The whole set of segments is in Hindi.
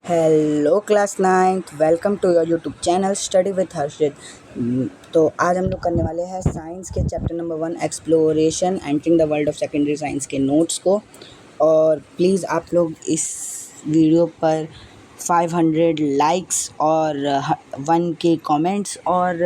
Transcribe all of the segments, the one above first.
Hello class ninth, welcome to your YouTube channel study with Harshit. तो आज हम लोग करने वाले हैं साइंस के chapter number 1 exploration entering the world of secondary science के नोट्स को। और प्लीज़ आप लोग इस वीडियो पर 500 लाइक्स और 1K कमेंट्स और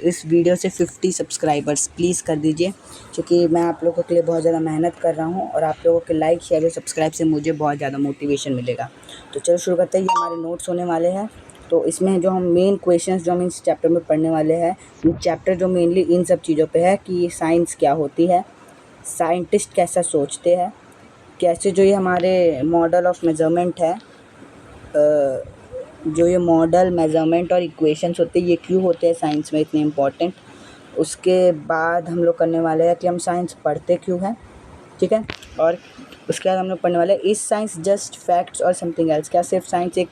इस वीडियो से 50 सब्सक्राइबर्स प्लीज़ कर दीजिए, क्योंकि मैं आप लोगों के लिए बहुत ज़्यादा मेहनत कर रहा हूँ और आप लोगों के लाइक शेयर और सब्सक्राइब से मुझे बहुत ज़्यादा मोटिवेशन मिलेगा। तो चलो शुरू करते हैं। ये हमारे नोट्स होने वाले हैं। तो इसमें जो हम मेन क्वेश्चंस जो हम इस चैप्टर में पढ़ने वाले हैं, ये चैप्टर जो मेनली इन सब चीज़ों पे है कि साइंस क्या होती है, साइंटिस्ट कैसा सोचते हैं, कैसे जो ये हमारे मॉडल ऑफ मेजरमेंट है, जो ये मॉडल मेजरमेंट और इक्वेशंस होते हैं ये क्यों होते हैं साइंस में इतने इम्पॉर्टेंट। उसके बाद हम लोग करने वाले हैं कि हम साइंस पढ़ते क्यों हैं, ठीक है। और उसके बाद हम लोग पढ़ने वाले हैं इज साइंस जस्ट फैक्ट्स और समथिंग एल्स, क्या सिर्फ साइंस एक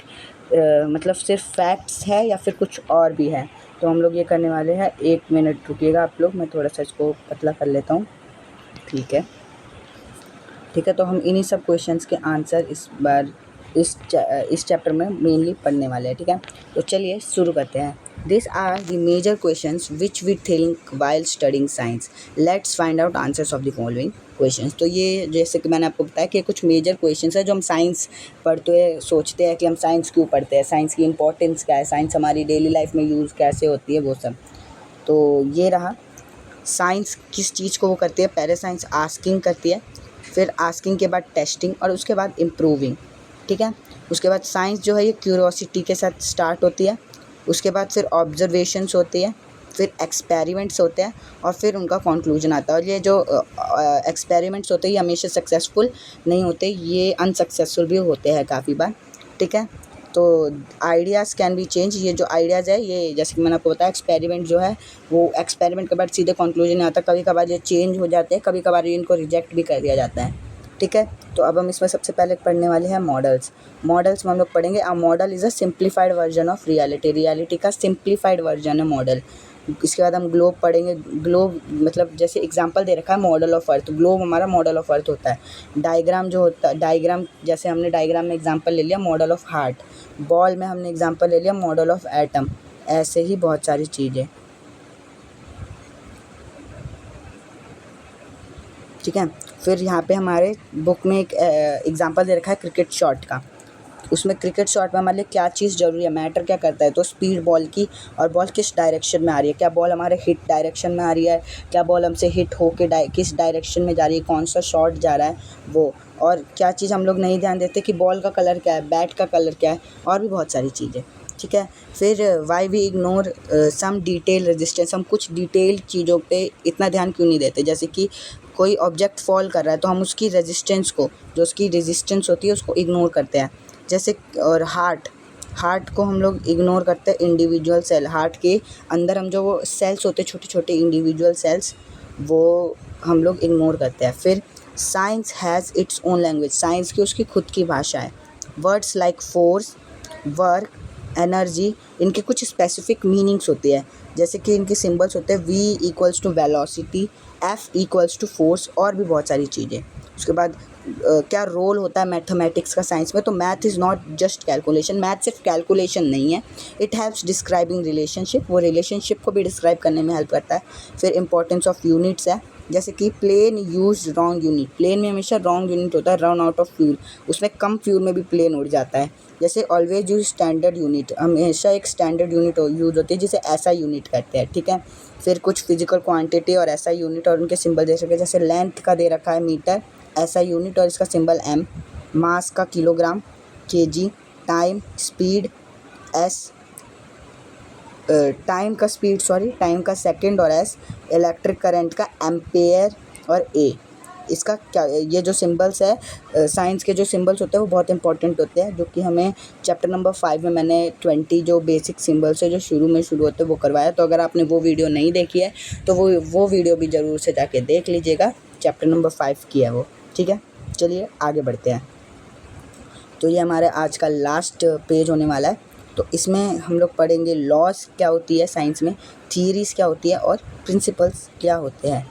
मतलब सिर्फ फैक्ट्स है या फिर कुछ और भी है। तो हम लोग ये करने वाले हैं। 1 मिनट रुकिएगा आप लोग, मैं थोड़ा सा इसको पतला कर लेता हूँ। ठीक है। तो हम इन्हीं सब क्वेश्चंस के आंसर इस बार इस चैप्टर में मेनली पढ़ने वाले हैं, ठीक है। तो चलिए शुरू करते हैं। This are the major questions which we think while studying science, let's find out answers of the following questions. तो ये जैसे कि मैंने आपको बताया कि कुछ मेजर क्वेश्चंस है जो हम साइंस पढ़ते हैं, सोचते हैं कि हम साइंस क्यों पढ़ते हैं, साइंस की इंपॉर्टेंस क्या है, साइंस हमारी डेली लाइफ में यूज़ कैसे होती है, वो सब। तो ये रहा साइंस किस चीज़ को वो करती है। पहले साइंस आस्किंग करती है, फिर आस्किंग के बाद टेस्टिंग और उसके बाद इम्प्रूविंग, ठीक है। उसके बाद साइंस जो है ये क्यूरोसिटी के साथ स्टार्ट होती है, उसके बाद फिर ऑब्जर्वेशंस होती है, फिर एक्सपेरिमेंट्स होते हैं और फिर उनका कंक्लूजन आता है। और ये जो एक्सपेरिमेंट्स होते हैं ये हमेशा सक्सेसफुल नहीं होते, ये अनसक्सेसफुल भी होते हैं काफ़ी बार, ठीक है। तो आइडियाज़ कैन बी चेंज, ये जो आइडियाज़ है ये जैसे कि मैंने आपको बताया एक्सपेरिमेंट जो है वो एक्सपेरिमेंट के बाद सीधे कंक्लूजन नहीं आता, कभी कभार ये चेंज हो जाते हैं, कभी कभार इनको रिजेक्ट भी कर दिया जाता है, ठीक है। तो अब हम इसमें सबसे पहले पढ़ने वाले हैं मॉडल्स। मॉडल्स में हम लोग पढ़ेंगे a model is a simplified version of reality, reality का सिंप्लीफाइड वर्जन है मॉडल। इसके बाद हम ग्लोब पढ़ेंगे। ग्लोब मतलब जैसे एग्जांपल दे रखा है मॉडल ऑफ अर्थ, ग्लोब हमारा मॉडल ऑफ अर्थ होता है। डायग्राम जो होता है, डायग्राम जैसे हमने डायग्राम में एग्जांपल ले लिया मॉडल ऑफ हार्ट, बॉल में हमने एग्जांपल ले लिया मॉडल ऑफ एटम, ऐसे ही बहुत सारी चीज़ें, ठीक है। फिर यहाँ पे हमारे बुक में एक एग्जांपल दे रखा है क्रिकेट शॉट का। उसमें क्रिकेट शॉट में हमारे लिए क्या चीज़ ज़रूरी है, मैटर क्या करता है, तो स्पीड बॉल की और बॉल किस डायरेक्शन में आ रही है, क्या बॉल हमारे हिट डायरेक्शन में आ रही है, क्या बॉल हमसे हिट होके किस डायरेक्शन में जा रही है, कौन सा शॉट जा रहा है वो। और क्या चीज़ हम लोग नहीं ध्यान देते कि बॉल का कलर क्या है, बैट का कलर क्या है, और भी बहुत सारी चीज़ें, ठीक है। फिर why we ignore some detail resistance, हम कुछ डिटेल चीज़ों पे इतना ध्यान क्यों नहीं देते। जैसे कि कोई ऑब्जेक्ट फॉल कर रहा है तो हम उसकी रेजिस्टेंस को, जो उसकी रेजिस्टेंस होती है उसको इग्नोर करते हैं। जैसे और हार्ट को हम लोग इग्नोर करते हैं, इंडिविजुअल सेल, हार्ट के अंदर हम जो वो सेल्स होते हैं छोटे छोटे इंडिविजुअल सेल्स, वो हम लोग इग्नोर करते हैं। फिर science has its own language, science की उसकी खुद की भाषा है। Words like force, work, energy, इनके कुछ स्पेसिफिक मीनिंग्स होती है। जैसे कि इनके सिंबल्स होते हैं V equals to velocity, F equals to force, और भी बहुत सारी चीज़ें। उसके बाद क्या रोल होता है मैथमेटिक्स का साइंस में, तो math is not just calculation, math सिर्फ कैलकुलेशन नहीं है, इट हेल्प्स डिस्क्राइबिंग रिलेशनशिप, वो रिलेशनशिप को भी डिस्क्राइब करने में हेल्प करता है। फिर इंपॉर्टेंस ऑफ यूनिट्स है, जैसे कि plane use wrong unit, plane में हमेशा रॉन्ग यूनिट होता है, रन आउट ऑफ फ्यूल, उसमें कम फ्यूल में भी प्लेन उड़ जाता है। जैसे ऑलवेज यूज स्टैंडर्ड यूनिट, हमेशा एक स्टैंडर्ड यूनिट यूज़ होती है जिसे ऐसा यूनिट कहते हैं, ठीक है। फिर कुछ फिजिकल क्वांटिटी और ऐसा यूनिट और उनके सिंबल दे सके, जैसे लेंथ का दे रखा है मीटर, ऐसा यूनिट और इसका सिंबल M, मास का kilogram, KG, time speed S, time का सेकंड और S, इलेक्ट्रिक करंट का एम्पेयर और A। इसका क्या, ये जो सिंबल्स है साइंस के जो सिंबल्स होते हैं वो बहुत इंपॉर्टेंट होते हैं, जो कि हमें चैप्टर नंबर 5 में मैंने 20 जो बेसिक सिंबल्स है जो शुरू में शुरू होते हैं वो करवाया। तो अगर आपने वो वीडियो नहीं देखी है तो वो वीडियो भी ज़रूर से जाके देख लीजिएगा, चैप्टर नंबर 5 की है वो, ठीक है। चलिए आगे बढ़ते हैं। तो ये हमारे आज का लास्ट पेज होने वाला है। तो इसमें हम लोग पढ़ेंगे लॉस क्या होती है साइंस में, थियरीज़ क्या होती है और प्रिंसिपल्स क्या होते हैं।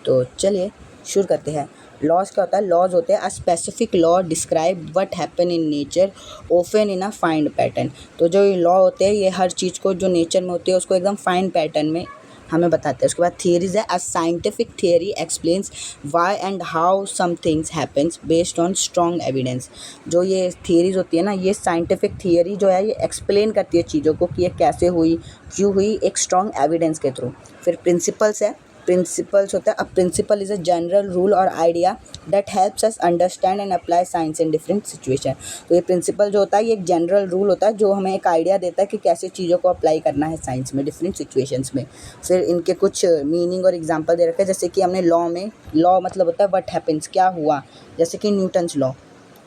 तो चलिए शुरू करते हैं। लॉज क्या होता है? लॉज होते हैं a specific law describe what happen in nature often in a find pattern. तो जो ये लॉ होते हैं ये हर चीज़ को जो नेचर में होती है उसको एकदम फाइन पैटर्न में हमें बताते हैं। उसके बाद थियरीज है, a scientific theory explains why and how some things happens based on strong evidence. जो ये थियरीज होती है ना, ये साइंटिफिक थियरी जो है ये एक्सप्लेन करती है चीज़ों को कि ये कैसे हुई, क्यों हुई, एक स्ट्रॉन्ग एविडेंस के थ्रू। फिर प्रिंसिपल्स है, प्रिंसिपल्स होता है, a principle is a general rule और idea that helps us understand and apply science in different situation. तो ये प्रिंसिपल जो होता है ये एक जनरल रूल होता है जो हमें एक आइडिया देता है कि कैसे चीज़ों को अप्लाई करना है साइंस में डिफरेंट सिचुएशंस में। फिर इनके कुछ मीनिंग और एग्जांपल दे रखे हैं, जैसे कि हमने लॉ में, लॉ मतलब होता है व्हाट हैपेंस, क्या हुआ, जैसे कि न्यूटन्स लॉ,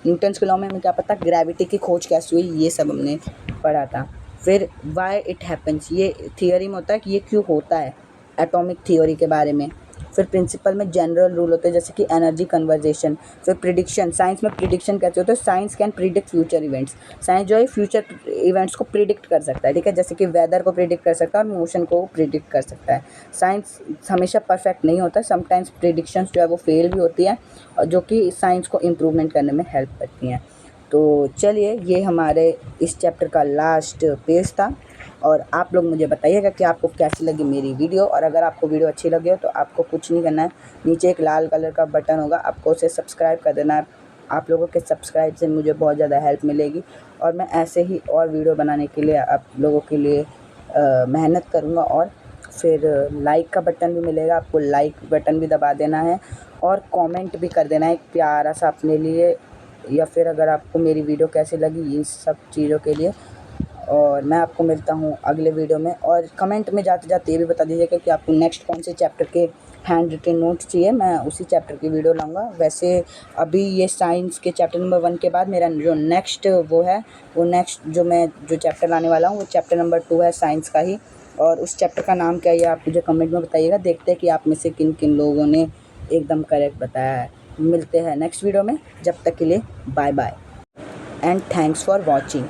न्यूटन्स के लॉ में हमें क्या पता ग्रेविटी की खोज कैसे हुई, ये सब हमने पढ़ा था। फिर वाई इट हैपन्स, ये थियरी में होता है कि ये क्यों होता है, एटॉमिक थ्योरी के बारे में। फिर प्रिंसिपल में जनरल रूल होते हैं जैसे कि एनर्जी कन्वर्जेशन। फिर प्रिडिक्शन, साइंस में प्रिडिक्शन कैसे होते हैं? Science can predict future events. Science जो है फ्यूचर इवेंट्स को प्रिडिक्ट कर सकता है, ठीक है, जैसे कि वेदर को प्रिडिक्ट कर सकता है और मोशन को प्रिडिक्ट कर सकता है। साइंस हमेशा परफेक्ट नहीं होता, समटाइम्स प्रिडिक्शंस जो है वो फेल भी होती है, और जो कि साइंस को इम्प्रूवमेंट करने में हेल्प करती हैं। तो चलिए, ये हमारे इस चैप्टर का लास्ट पेज था, और आप लोग मुझे बताइएगा कि आपको कैसी लगी मेरी वीडियो। और अगर आपको वीडियो अच्छी लगी हो तो आपको कुछ नहीं करना है, नीचे एक लाल कलर का बटन होगा, आपको उसे सब्सक्राइब कर देना है। आप लोगों के सब्सक्राइब से मुझे बहुत ज़्यादा हेल्प मिलेगी, और मैं ऐसे ही और वीडियो बनाने के लिए आप लोगों के लिए मेहनत करूँगा। और फिर लाइक का बटन भी मिलेगा, आपको लाइक बटन भी दबा देना है, और कमेंट भी कर देना है एक प्यारा सा अपने लिए, या फिर अगर आपको मेरी वीडियो कैसी लगी इन सब चीज़ों के लिए। और मैं आपको मिलता हूँ अगले वीडियो में। और कमेंट में जाते जाते ये भी बता दीजिएगा कि आपको नेक्स्ट कौन से चैप्टर के हैंड रिटन नोट्स चाहिए, मैं उसी चैप्टर की वीडियो लाऊंगा। वैसे अभी ये साइंस के चैप्टर नंबर 1 के बाद मेरा जो नेक्स्ट वो है, वो नेक्स्ट जो चैप्टर लाने वाला हूँ वो चैप्टर नंबर 2 है साइंस का ही। और उस चैप्टर का नाम क्या है ये आप मुझे कमेंट में बताइएगा, देखते हैं कि आप में से किन किन लोगों ने एकदम करेक्ट बताया है। मिलते हैं नेक्स्ट वीडियो में, जब तक के लिए bye bye and thanks for watching.